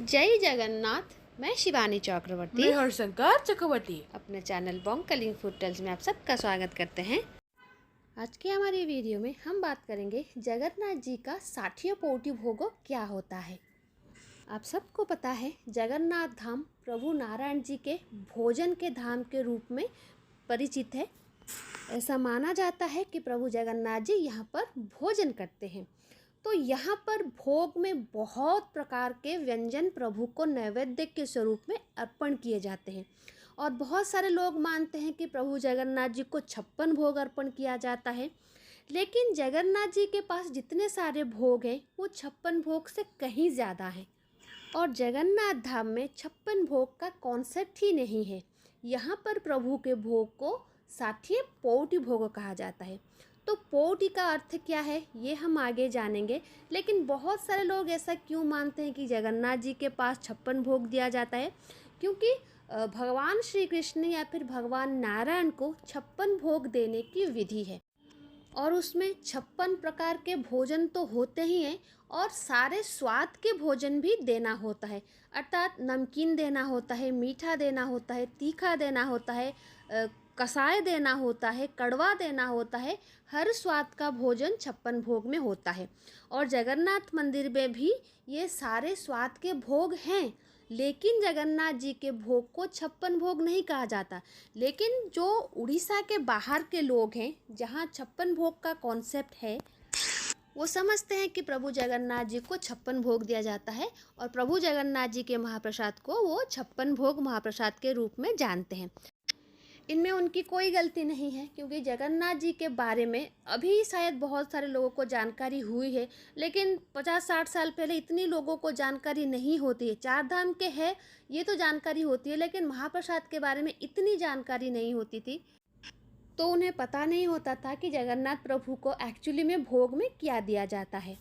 जय जगन्नाथ। मैं शिवानी चक्रवर्ती मैं हरशंकर चक्रवर्ती। अपने channel Bong Kalinga food tales में आप सबका स्वागत करते हैं। आज के हमारी वीडियो में हम बात करेंगे जगन्नाथ जी का 60 पौटी भोग क्या होता है। आप सबको पता है जगन्नाथ धाम प्रभु नारायण जी के भोजन के धाम के रूप में परिचित है। ऐसा माना जाता है कि प्रभु जगन्नाथ जी यहाँ पर भोजन करते हैं। तो यहाँ पर भोग में बहुत प्रकार के व्यंजन प्रभु को नैवेद्य के स्वरूप में अर्पण किए जाते हैं और बहुत सारे लोग मानते हैं कि प्रभु जगन्नाथ जी को 56 भोग अर्पण किया जाता है। लेकिन जगन्नाथ जी के पास जितने सारे भोग हैं वो 56 भोग से कहीं ज़्यादा हैं और जगन्नाथ धाम में 56 भोग का कॉन्सेप्ट ही नहीं है। यहाँ पर प्रभु के भोग को 60 पौटी भोग कहा जाता है। तो पौटी का अर्थ क्या है ये हम आगे जानेंगे। लेकिन बहुत सारे लोग ऐसा क्यों मानते हैं कि जगन्नाथ जी के पास 56 भोग दिया जाता है, क्योंकि भगवान श्री कृष्ण या फिर भगवान नारायण को 56 भोग देने की विधि है और उसमें 56 प्रकार के भोजन तो होते ही हैं और सारे स्वाद के भोजन भी देना होता है। अर्थात नमकीन देना होता है, मीठा देना होता है, तीखा देना होता है, कसाय देना होता है, कड़वा देना होता है। हर स्वाद का भोजन 56 भोग में होता है और जगन्नाथ मंदिर में भी ये सारे स्वाद के भोग हैं। लेकिन जगन्नाथ जी के भोग को 56 भोग नहीं कहा जाता। लेकिन जो उड़ीसा के बाहर के लोग हैं जहाँ 56 भोग का कॉन्सेप्ट है वो समझते हैं कि प्रभु जगन्नाथ जी को 56 भोग दिया जाता है और प्रभु जगन्नाथ जी के महाप्रसाद को वो 56 भोग महाप्रसाद के रूप में जानते हैं। इनमें उनकी कोई गलती नहीं है, क्योंकि जगन्नाथ जी के बारे में अभी शायद बहुत सारे लोगों को जानकारी हुई है, लेकिन 50-60 साल पहले इतनी लोगों को जानकारी नहीं होती है। चार धाम के है ये तो जानकारी होती है, लेकिन महाप्रसाद के बारे में इतनी जानकारी नहीं होती थी। तो उन्हें पता नहीं होता था कि जगन्नाथ प्रभु को एक्चुअली में भोग में क्या दिया जाता है।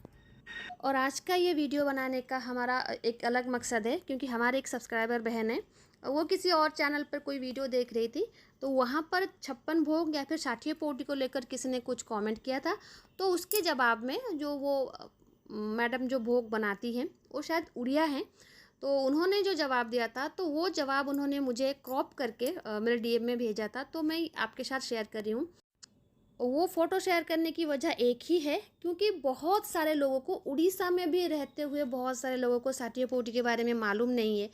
और आज का ये वीडियो बनाने का हमारा एक अलग मकसद है, क्योंकि हमारे एक सब्सक्राइबर बहन है, वो किसी और चैनल पर कोई वीडियो देख रही थी, तो वहाँ पर 56 भोग या फिर 60 पौटी को लेकर किसी ने कुछ कमेंट किया था। तो उसके जवाब में जो वो मैडम जो भोग बनाती हैं वो शायद उड़िया हैं, तो उन्होंने जो जवाब दिया था तो वो जवाब उन्होंने मुझे क्रॉप करके मेरे डीएम में भेजा था, तो मैं आपके साथ शेयर कर रही हूँ। वो फ़ोटो शेयर करने की वजह एक ही है, क्योंकि बहुत सारे लोगों को उड़ीसा में भी रहते हुए बहुत सारे लोगों को 60 पौटी के बारे में मालूम नहीं है।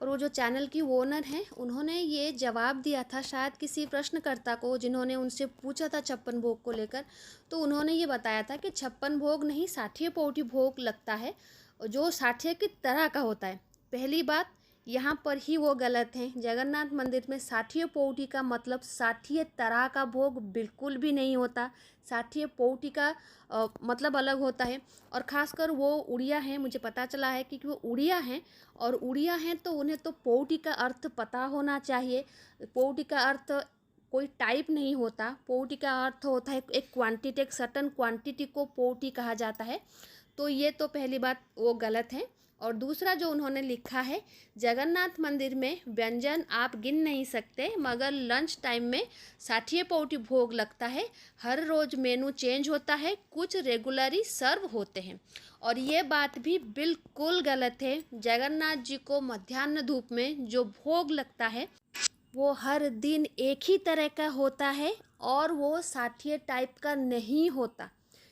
और वो जो चैनल की ओनर हैं उन्होंने ये जवाब दिया था शायद किसी प्रश्नकर्ता को, जिन्होंने उनसे पूछा था 56 भोग को लेकर। तो उन्होंने ये बताया था कि 56 भोग नहीं 60 पौटी भोग लगता है, जो 60 की तरह का होता है। पहली बात यहाँ पर ही वो गलत हैं। जगन्नाथ मंदिर में 60 पौटी का मतलब 60 तरह का भोग बिल्कुल भी नहीं होता। 60 पौटी का मतलब अलग होता है। और ख़ासकर वो उड़िया हैं, मुझे पता चला है कि वो उड़िया हैं, और उड़िया हैं तो उन्हें तो पौटी का अर्थ पता होना चाहिए। पौटी का अर्थ कोई टाइप नहीं होता। पौटी का अर्थ होता है एक क्वांटिटी, एक सर्टन क्वांटिटी को पौटी कहा जाता है। तो ये तो पहली बात वो गलत है। और दूसरा जो उन्होंने लिखा है, जगन्नाथ मंदिर में व्यंजन आप गिन नहीं सकते, मगर लंच टाइम में 60 पौटी भोग लगता है। हर रोज़ मेनू चेंज होता है, कुछ रेगुलरली सर्व होते हैं। और ये बात भी बिल्कुल गलत है। जगन्नाथ जी को मध्याह्न धूप में जो भोग लगता है वो हर दिन एक ही तरह का होता है और वो 60 टाइप का नहीं होता।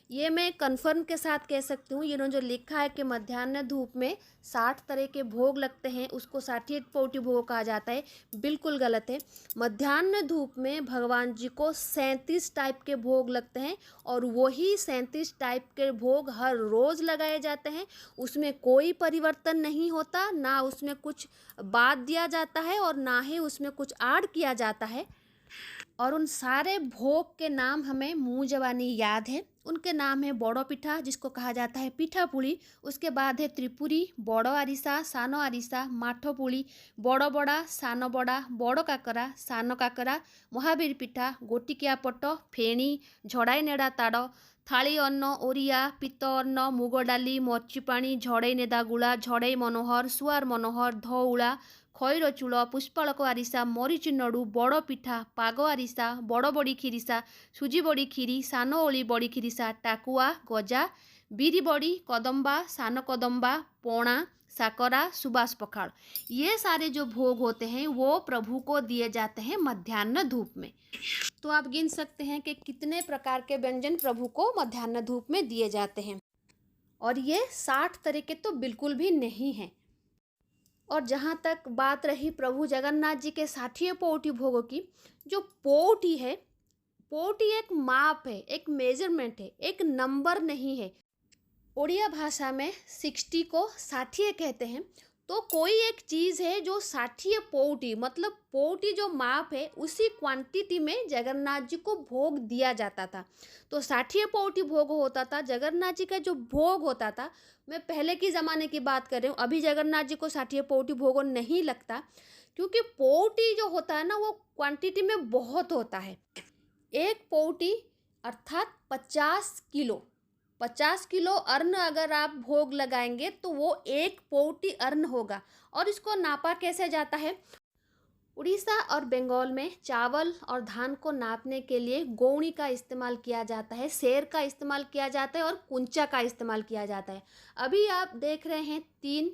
ये मैं कन्फर्म के साथ कह सकती हूँ। इन्होंने जो लिखा है कि मध्याह्न धूप में 60 तरह के भोग लगते हैं, उसको 60 पौटी भोग कहा जाता है, बिल्कुल गलत है। मध्याह्न धूप में भगवान जी को 37 टाइप के भोग लगते हैं और वही 37 टाइप के भोग हर रोज़ लगाए जाते हैं। उसमें कोई परिवर्तन नहीं होता, ना उसमें कुछ बात दिया जाता है और ना ही उसमें कुछ ऐड किया जाता है। और उन सारे भोग के नाम हमें मुँह ज़बानी याद है। उनके नाम है बड़ो पिठा, जिसको कहा जाता है पिठा पुड़ी। उसके बाद है त्रिपुरी, बड़ो आरिसा, सानो आरिसा, माठो पुड़ी, बड़ो बड़ा, सानो बड़ा, बड़ो काकरा, सानो काकरा, महावीर पिठा, गोटिकिया पट, फेणी, झड़ाई नेड़ा ताड़, थाली अन्न, ओरिया, पित्त अन्न, मुग डाली, मर्चिपाणी, झड़ाई नेदा गुड़ा, झड़ाई मनोहर, सुआर मनोहर, धौला, खैर चूल, पुष्पालक आरिसा, मरीच नड़ू, बड़ पिठा, पाग आरिसा, बड़ बड़ी खिरिसा, सुजी बड़ी खीरी, सान ओली बड़ी खिरिसा, टाकुआ, गजा, बिरी बड़ी, कदम्बा, सान कदम्बा, पणा, साकोरा, सुबास पखाड़, ये सारे जो भोग होते हैं वो प्रभु को दिए जाते हैं मध्याह्न धूप में। तो आप गिन सकते हैं कि कितने प्रकार के व्यंजन प्रभु को मध्याह्न धूप में दिए जाते हैं, और ये 60 तरह के तो बिल्कुल भी नहीं हैं। और जहाँ तक बात रही प्रभु जगन्नाथ जी के 60 पौटी भोगों की, जो पौटी है, पौटी एक माप है, एक मेजरमेंट है, एक नंबर नहीं है। उड़िया भाषा में 60 को 60 कहते हैं। तो कोई एक चीज़ है जो 60 पौटी, मतलब पौटी जो माप है, उसी क्वांटिटी में जगन्नाथ जी को भोग दिया जाता था। तो 60 पौटी भोग होता था। जगन्नाथ जी का जो भोग होता था, मैं पहले की ज़माने की बात कर रही हूँ, अभी जगन्नाथ जी को 60 पौटी भोग नहीं लगता, क्योंकि पौटी जो होता है ना, वो क्वांटिटी में बहुत होता है। एक पौटी अर्थात 50 किलो अन्न अगर आप भोग लगाएंगे तो वो एक पौटी अन्न होगा। और इसको नापा कैसे जाता है? उड़ीसा और बंगाल में चावल और धान को नापने के लिए गौणी का इस्तेमाल किया जाता है, सेर का इस्तेमाल किया जाता है और कुंचा का इस्तेमाल किया जाता है। अभी आप देख रहे हैं 3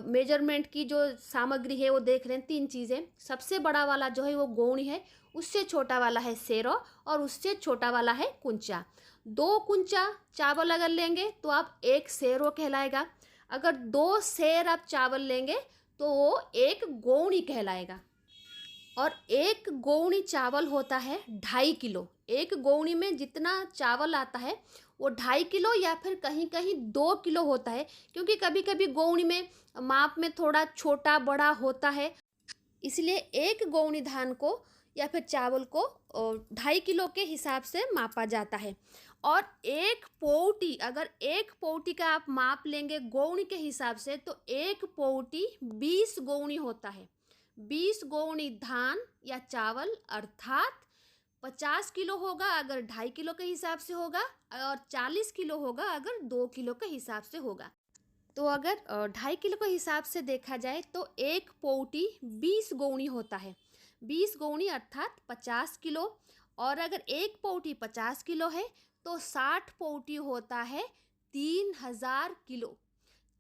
मेजरमेंट की जो सामग्री है वो देख रहे हैं, 3 चीज़ें। सबसे बड़ा वाला जो है वो गौणी है, उससे छोटा वाला है सेरो, और उससे छोटा वाला है कुंचा। 2 कुंचा चावल अगर लेंगे तो आप 1 सेरो कहलाएगा। अगर 2 सेर आप चावल लेंगे तो वो 1 गौणी कहलाएगा। और 1 गौणी चावल होता है 2.5 किलो। 1 गौणी में जितना चावल आता है वो 2.5 किलो या फिर कहीं कहीं 2 किलो होता है, क्योंकि कभी कभी गौणी में माप में थोड़ा छोटा बड़ा होता है। इसलिए 1 गौणी धान को या फिर चावल को 2.5 किलो के हिसाब से मापा जाता है। और 1 पौटी, अगर 1 पौटी का आप माप लेंगे गौणी के हिसाब से, तो 1 पौटी 20 गौणी होता है। 20 गौणी धान या चावल अर्थात 50 किलो होगा अगर 2.5 किलो के हिसाब से होगा, और 40 किलो होगा अगर 2 किलो के हिसाब से होगा। तो अगर 2.5 किलो के हिसाब से देखा जाए तो 1 पौटी 20 गौणी होता है। 20 गौणी अर्थात 50 किलो। और अगर 1 पौटी 50 किलो है तो 60 पौटी होता है 3000 किलो।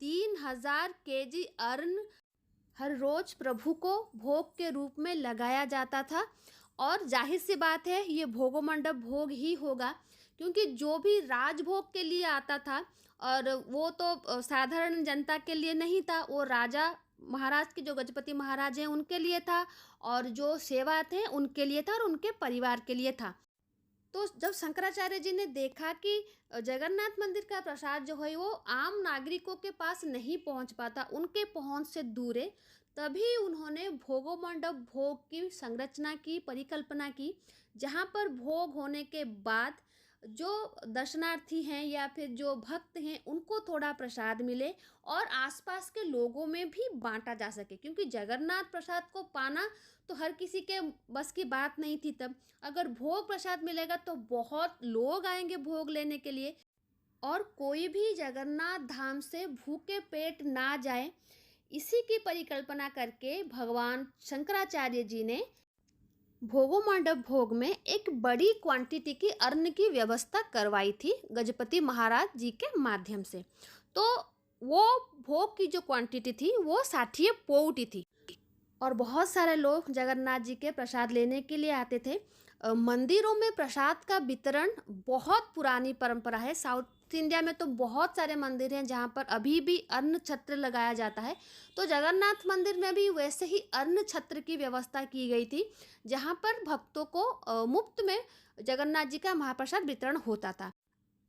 3000 केजी अन्न हर रोज प्रभु को भोग के रूप में लगाया जाता था। और जाहिर सी बात है ये भोगो मंडप भोग ही होगा, क्योंकि जो भी राजभोग के लिए आता था, और वो तो साधारण जनता के लिए नहीं था, वो राजा महाराज के जो गजपति महाराज हैं उनके लिए था, और जो सेवा थे उनके लिए था, और उनके परिवार के लिए था। तो जब शंकराचार्य जी ने देखा कि जगन्नाथ मंदिर का प्रसाद जो है वो आम नागरिकों के पास नहीं पहुंच पाता, उनके पहुंच से दूर है, तभी उन्होंने भोगो मंडप भोग की संरचना की, परिकल्पना की, जहां पर भोग होने के बाद जो दर्शनार्थी हैं या फिर जो भक्त हैं उनको थोड़ा प्रसाद मिले और आसपास के लोगों में भी बांटा जा सके, क्योंकि जगन्नाथ प्रसाद को पाना तो हर किसी के बस की बात नहीं थी तब। अगर भोग प्रसाद मिलेगा तो बहुत लोग आएंगे भोग लेने के लिए, और कोई भी जगन्नाथ धाम से भूखे पेट ना जाए, इसी की परिकल्पना करके भगवान शंकराचार्य जी ने भोगो मंडप भोग में एक बड़ी क्वांटिटी की अन्न की व्यवस्था करवाई थी गजपति महाराज जी के माध्यम से। तो वो भोग की जो क्वांटिटी थी वो 60 पौटी थी, और बहुत सारे लोग जगन्नाथ जी के प्रसाद लेने के लिए आते थे। मंदिरों में प्रसाद का वितरण बहुत पुरानी परंपरा है। साउथ इंडिया में तो बहुत सारे मंदिर हैं जहाँ पर अभी भी अन्न छत्र लगाया जाता है। तो जगन्नाथ मंदिर में भी वैसे ही अन्न छत्र की व्यवस्था की गई थी, जहाँ पर भक्तों को मुफ्त में जगन्नाथ जी का महाप्रसाद वितरण होता था।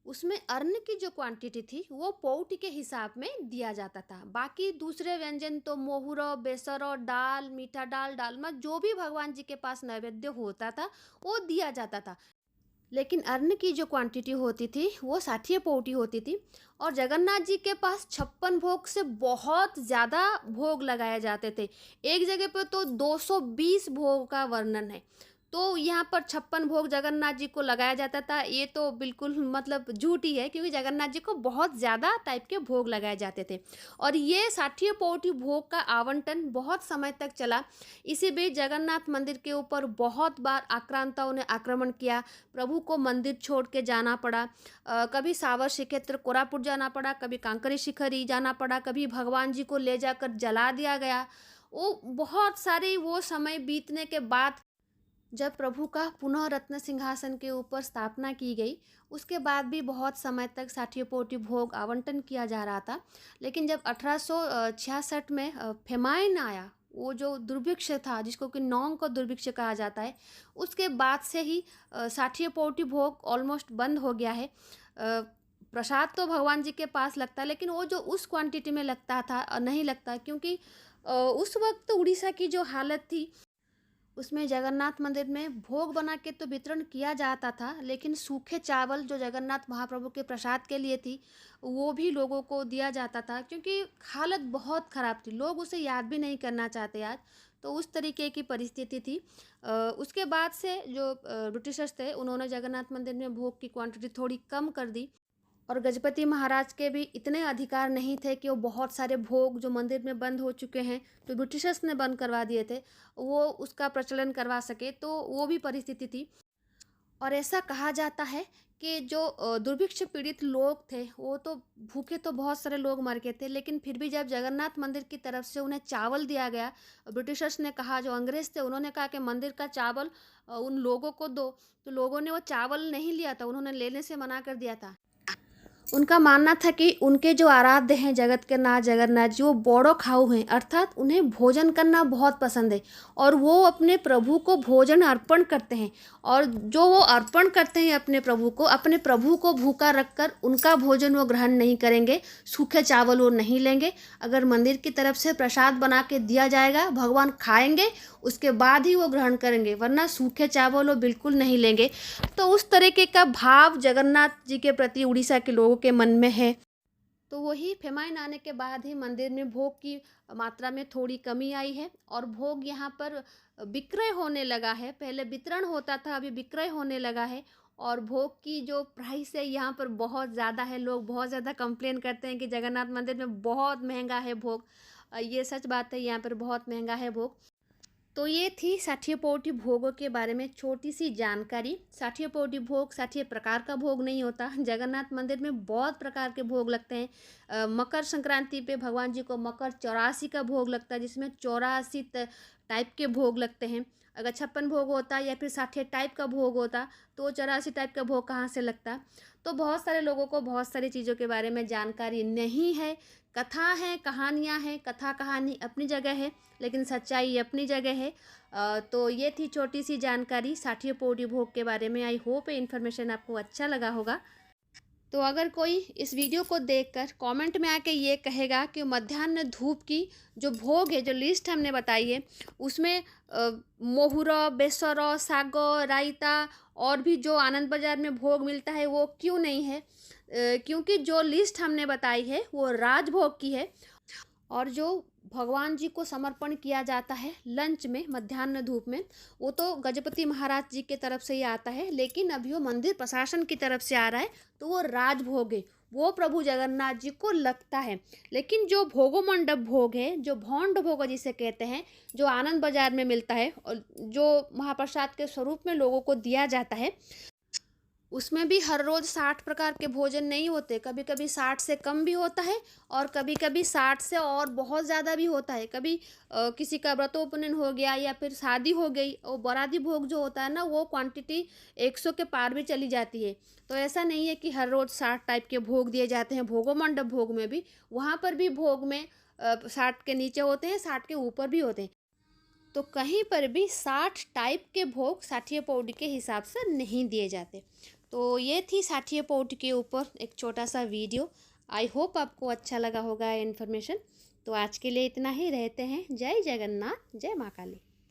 उसमें अन्न की जो क्वांटिटी थी वो पौटी के हिसाब में दिया जाता था। बाकी दूसरे व्यंजन तो मोहुरो, बेसरो, दाल, मीठा दाल, डालमा, जो भी भगवान जी के पास नैवेद्य होता था वो दिया जाता था। लेकिन अन्न की जो क्वांटिटी होती थी वो 60 पौटी होती थी। और जगन्नाथ जी के पास 56 भोग से बहुत ज़्यादा भोग लगाए जाते थे। एक जगह पर तो 220 भोग का वर्णन है। तो यहाँ पर 56 भोग जगन्नाथ जी को लगाया जाता था, ये तो बिल्कुल मतलब झूठ ही है, क्योंकि जगन्नाथ जी को बहुत ज़्यादा टाइप के भोग लगाए जाते थे। और ये 60 पौटी भोग का आवंटन बहुत समय तक चला। इसी बीच जगन्नाथ मंदिर के ऊपर बहुत बार आक्रांताओं ने आक्रमण किया, प्रभु को मंदिर छोड़ के जाना पड़ा। कभी सावर श्रीक्षेत्र कोरापुट जाना पड़ा, कभी कांकरी शिखरी जाना पड़ा, कभी भगवान जी को ले जाकर जला दिया गया। वो बहुत सारे वो समय बीतने के बाद जब प्रभु का पुनः रत्न सिंहासन के ऊपर स्थापना की गई, उसके बाद भी बहुत समय तक 60 पौटी भोग आवंटन किया जा रहा था। लेकिन जब 1866 में फेमाइन आया, वो जो दुर्भिक्ष था जिसको कि नोंग का दुर्भिक्ष कहा जाता है, उसके बाद से ही 60 पौटी भोग ऑलमोस्ट बंद हो गया है। प्रसाद तो भगवान जी के पास लगता है, लेकिन वो जो उस क्वांटिटी में लगता था नहीं लगता, क्योंकि उस वक्त उड़ीसा की जो हालत थी उसमें जगन्नाथ मंदिर में भोग बना के तो वितरण किया जाता था, लेकिन सूखे चावल जो जगन्नाथ महाप्रभु के प्रसाद के लिए थी वो भी लोगों को दिया जाता था, क्योंकि हालत बहुत ख़राब थी, लोग उसे याद भी नहीं करना चाहते आज। तो उस तरीके की परिस्थिति थी। उसके बाद से जो ब्रिटिशर्स थे उन्होंने जगन्नाथ मंदिर में भोग की क्वांटिटी थोड़ी कम कर दी। और गजपति महाराज के भी इतने अधिकार नहीं थे कि वो बहुत सारे भोग जो मंदिर में बंद हो चुके हैं, तो ब्रिटिशर्स ने बंद करवा दिए थे, वो उसका प्रचलन करवा सके, तो वो भी परिस्थिति थी। और ऐसा कहा जाता है कि जो दुर्भिक्ष पीड़ित लोग थे वो तो भूखे तो बहुत सारे लोग मर गए थे, लेकिन फिर भी जब जगन्नाथ मंदिर की तरफ से उन्हें चावल दिया गया, ब्रिटिशर्स ने कहा, जो अंग्रेज थे उन्होंने कहा कि मंदिर का चावल उन लोगों को दो, तो लोगों ने वो चावल नहीं लिया था, उन्होंने लेने से मना कर दिया था। उनका मानना था कि उनके जो आराध्य हैं जगत के नाथ जगन्नाथ जी, वो बड़ो खाऊ हैं, अर्थात उन्हें भोजन करना बहुत पसंद है और वो अपने प्रभु को भोजन अर्पण करते हैं। और जो वो अर्पण करते हैं अपने प्रभु को भूखा रखकर उनका भोजन वो ग्रहण नहीं करेंगे, सूखे चावल वो नहीं लेंगे। अगर मंदिर की तरफ से प्रसाद बना के दिया जाएगा, भगवान खाएंगे, उसके बाद ही वो ग्रहण करेंगे, वरना सूखे चावल वो बिल्कुल नहीं लेंगे। तो उस तरीके का भाव जगन्नाथ जी के प्रति उड़ीसा के लोगों के मन में है। तो वही फेमाइन आने के बाद ही मंदिर में भोग की मात्रा में थोड़ी कमी आई है और भोग यहाँ पर विक्रय होने लगा है। पहले वितरण होता था, अभी विक्रय होने लगा है। और भोग की जो प्राइस है यहाँ पर बहुत ज़्यादा है, लोग बहुत ज़्यादा कंप्लेन करते हैं कि जगन्नाथ मंदिर में बहुत महंगा है भोग। ये सच बात है, यहाँ पर बहुत महंगा है भोग। तो ये थी 60 पौटी भोगों के बारे में छोटी सी जानकारी। 60 पौटी भोग 60 प्रकार का भोग नहीं होता, जगन्नाथ मंदिर में बहुत प्रकार के भोग लगते हैं। मकर संक्रांति पे भगवान जी को मकर 84 का भोग लगता है, जिसमें 84 टाइप के भोग लगते हैं। अगर 56 भोग होता या फिर 60 टाइप का भोग होता तो 84 टाइप का भोग कहाँ से लगता। तो बहुत सारे लोगों को बहुत सारी चीज़ों के बारे में जानकारी नहीं है। कथा है, कहानियाँ हैं, कथा कहानी अपनी जगह है, लेकिन सच्चाई अपनी जगह है। तो ये थी छोटी सी जानकारी 60 पौटी भोग के बारे में। आई होप ये इन्फॉर्मेशन आपको अच्छा लगा होगा। तो अगर कोई इस वीडियो को देखकर कमेंट में आके ये कहेगा कि मध्याह्न धूप की जो भोग है, जो लिस्ट हमने बताई है, उसमें मोहुरा, बेसरा, सागो, रायता और भी जो आनंद बाज़ार में भोग मिलता है वो क्यों नहीं है, क्योंकि जो लिस्ट हमने बताई है वो राजभोग की है। और जो भगवान जी को समर्पण किया जाता है लंच में, मध्याह्न धूप में, वो तो गजपति महाराज जी के तरफ से ही आता है, लेकिन अभी वो मंदिर प्रशासन की तरफ से आ रहा है, तो वो राजभोग है, वो प्रभु जगन्नाथ जी को लगता है। लेकिन जो भोगो मंडप भोग है, जो भौंड भोग जिसे कहते हैं, जो आनंद बाजार में मिलता है और जो महाप्रसाद के स्वरूप में लोगों को दिया जाता है, उसमें भी हर रोज़ 60 प्रकार के भोजन नहीं होते, कभी कभी 60 से कम भी होता है और कभी कभी 60 से और बहुत ज़्यादा भी होता है। कभी किसी का व्रतोपनयन हो गया या फिर शादी हो गई, और बराती भोग जो होता है ना, वो क्वांटिटी 100 के पार भी चली जाती है। तो ऐसा नहीं है कि हर रोज़ 60 टाइप के भोग दिए जाते हैं। भोगो मंडप भोग में भी, वहाँ पर भी भोग में 60 के नीचे होते हैं, 60 के ऊपर भी होते हैं। तो कहीं पर भी 60 टाइप के भोग 60 पौटी के हिसाब से नहीं दिए जाते। तो ये थी 60 पौटी के ऊपर एक छोटा सा वीडियो। आई होप आपको अच्छा लगा होगा इन्फॉर्मेशन। तो आज के लिए इतना ही, रहते हैं। जय जगन्नाथ, जय माँ काली।